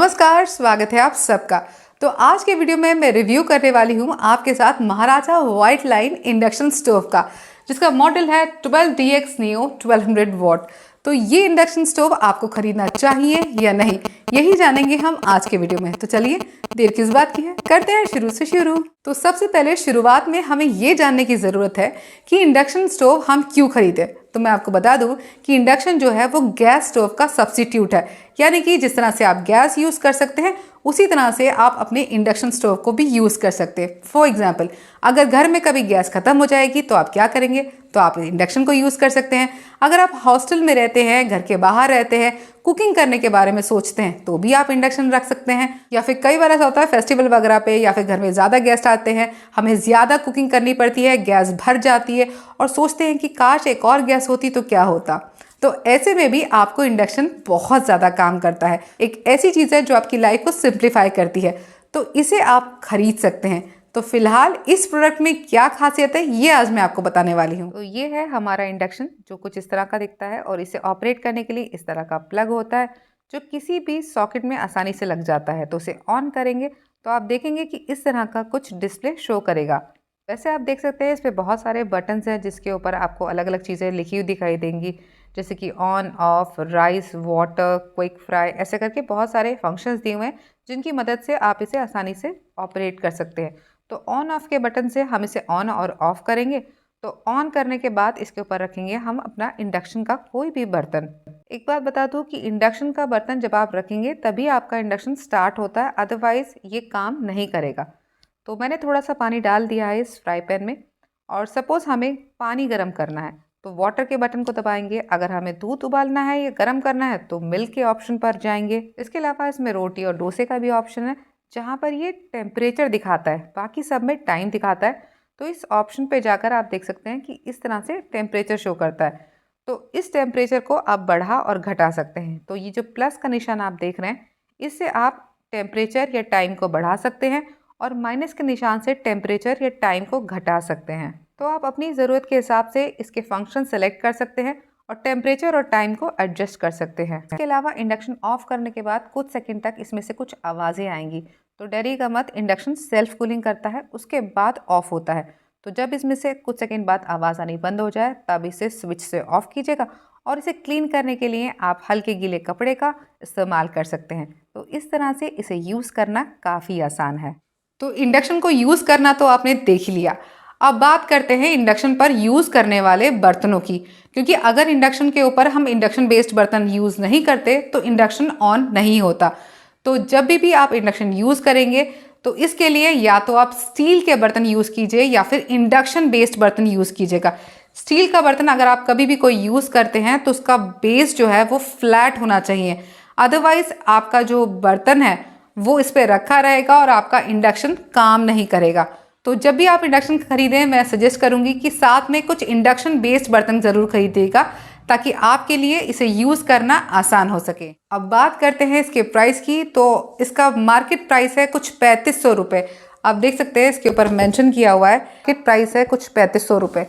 नमस्कार, स्वागत है आप सबका। तो आज के वीडियो में मैं रिव्यू करने वाली हूँ आपके साथ महाराजा व्हाइट लाइन इंडक्शन स्टोव का, जिसका मॉडल है 12DX Neo 1200 वॉट। तो ये इंडक्शन स्टोव आपको खरीदना चाहिए या नहीं, यही जानेंगे हम आज के वीडियो में। तो चलिए देर किस बात की है, करते हैं शुरू से शुरू। तो सबसे पहले शुरुआत में हमें ये जानने की ज़रूरत है कि इंडक्शन स्टोव हम क्यों खरीदें। तो मैं आपको बता दूं कि इंडक्शन जो है वो गैस स्टोव का सब्स्टिट्यूट है, यानी कि जिस तरह से आप गैस यूज़ कर सकते हैं उसी तरह से आप अपने इंडक्शन स्टोव को भी यूज़ कर सकते हैं। फॉर एग्जाम्पल, अगर घर में कभी गैस खत्म हो जाएगी तो आप क्या करेंगे, तो आप इंडक्शन को यूज़ कर सकते हैं। अगर आप हॉस्टल में रहते हैं, घर के बाहर रहते हैं, कुकिंग करने के बारे में सोचते हैं तो भी आप इंडक्शन रख सकते हैं। या फिर कई बार ऐसा होता है फेस्टिवल वगैरह पे या फिर घर में ज़्यादा गेस्ट आते हैं, हमें ज़्यादा कुकिंग करनी पड़ती है, गैस भर जाती है और सोचते हैं कि काश एक और गैस होती तो क्या होता। तो ऐसे में भी आपको इंडक्शन बहुत ज़्यादा काम करता है। एक ऐसी चीज़ है जो आपकी लाइफ को सिंप्लीफाई करती है, तो इसे आप खरीद सकते हैं। तो फिलहाल इस प्रोडक्ट में क्या खासियत है ये आज मैं आपको बताने वाली हूँ। तो ये है हमारा इंडक्शन, जो कुछ इस तरह का दिखता है और इसे ऑपरेट करने के लिए इस तरह का प्लग होता है जो किसी भी सॉकेट में आसानी से लग जाता है। तो उसे ऑन करेंगे तो आप देखेंगे कि इस तरह का कुछ डिस्प्ले शो करेगा। वैसे आप देख सकते हैं इस पे बहुत सारे बटन्स हैं जिसके ऊपर आपको अलग अलग चीज़ें लिखी हुई दिखाई देंगी, जैसे कि on, of, rice, water, quick fry, ऐसे करके बहुत सारे फंक्शंस दिए हुए हैं जिनकी मदद से आप इसे आसानी से ऑपरेट कर सकते हैं। तो ऑन ऑफ के बटन से हम इसे ऑन और ऑफ करेंगे। तो ऑन करने के बाद इसके ऊपर रखेंगे हम अपना इंडक्शन का कोई भी बर्तन। एक बात बता दूं कि इंडक्शन का बर्तन जब आप रखेंगे तभी आपका इंडक्शन स्टार्ट होता है, अदरवाइज ये काम नहीं करेगा। तो मैंने थोड़ा सा पानी डाल दिया है इस फ्राई पैन में, और सपोज़ हमें पानी गर्म करना है तो वाटर के बटन को दबाएंगे। अगर हमें दूध उबालना है या गर्म करना है तो मिल्क के ऑप्शन पर जाएंगे। इसके अलावा इसमें रोटी और डोसे का भी ऑप्शन है, जहाँ पर ये टेम्परेचर दिखाता है, बाकी सब में टाइम दिखाता है। तो इस ऑप्शन पे जाकर आप देख सकते हैं कि इस तरह से टेम्परेचर शो करता है। तो इस टेम्परेचर को आप बढ़ा और घटा सकते हैं। तो ये जो प्लस का निशान आप देख रहे हैं, इससे आप टेम्परेचर या टाइम को बढ़ा सकते हैं और माइनस के निशान से टेम्परेचर या टाइम को घटा सकते हैं। तो आप अपनी ज़रूरत के हिसाब से इसके फंक्शन सेलेक्ट कर सकते हैं और टेम्परेचर और टाइम को एडजस्ट कर सकते हैं। इसके अलावा इंडक्शन ऑफ करने के बाद कुछ सेकंड तक इसमें से कुछ आवाज़ें आएंगी, तो डरिएगा मत, इंडक्शन सेल्फ कूलिंग करता है, उसके बाद ऑफ होता है। तो जब इसमें से कुछ सेकंड बाद आवाज़ आनी बंद हो जाए तब इसे स्विच से ऑफ कीजिएगा और इसे क्लीन करने के लिए आप हल्के गीले कपड़े का इस्तेमाल कर सकते हैं। तो इस तरह से इसे यूज़ करना काफ़ी आसान है। तो इंडक्शन को यूज़ करना तो आपने देख ही लिया। अब बात करते हैं इंडक्शन पर यूज़ करने वाले बर्तनों की, क्योंकि अगर इंडक्शन के ऊपर हम इंडक्शन बेस्ड बर्तन यूज़ नहीं करते तो इंडक्शन ऑन नहीं होता। तो जब भी आप इंडक्शन यूज़ करेंगे तो इसके लिए या तो आप स्टील के बर्तन यूज़ कीजिए या फिर इंडक्शन बेस्ड बर्तन यूज़ कीजिएगा। स्टील का बर्तन अगर आप कभी भी कोई यूज़ करते हैं तो उसका बेस जो है वो फ्लैट होना चाहिए, अदरवाइज आपका जो बर्तन है वो इस पर रखा रहेगा और आपका इंडक्शन काम नहीं करेगा। तो जब भी आप इंडक्शन खरीदें मैं सजेस्ट करूंगी कि साथ में कुछ इंडक्शन बेस्ड बर्तन ज़रूर खरीदिएगा, ताकि आपके लिए इसे यूज़ करना आसान हो सके। अब बात करते हैं इसके प्राइस की। तो इसका मार्केट प्राइस है कुछ 3500 रुपये। आप देख सकते हैं इसके ऊपर मेंशन किया हुआ है, मार्केट प्राइस है कुछ 3500 रुपये।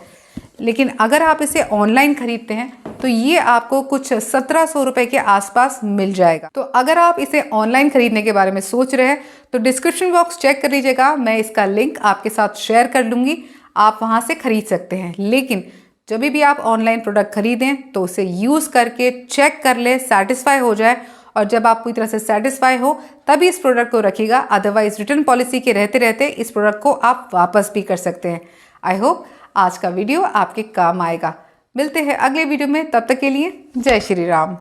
लेकिन अगर आप इसे ऑनलाइन खरीदते हैं तो ये आपको कुछ 1700 रुपये के आसपास मिल जाएगा। तो अगर आप इसे ऑनलाइन खरीदने के बारे में सोच रहे हैं तो डिस्क्रिप्शन बॉक्स चेक कर लीजिएगा, मैं इसका लिंक आपके साथ शेयर कर लूँगी, आप वहाँ से खरीद सकते हैं। लेकिन जब भी आप ऑनलाइन प्रोडक्ट खरीदें तो उसे यूज़ करके चेक कर ले, सेटिस्फाई हो जाए, और जब आप पूरी तरह से सेटिस्फाई हो तभी इस प्रोडक्ट को रखिएगा, अदरवाइज रिटर्न पॉलिसी के रहते रहते इस प्रोडक्ट को आप वापस भी कर सकते हैं। आई होप आज का वीडियो आपके काम आएगा। मिलते हैं अगले वीडियो में, तब तक के लिए जय श्री राम।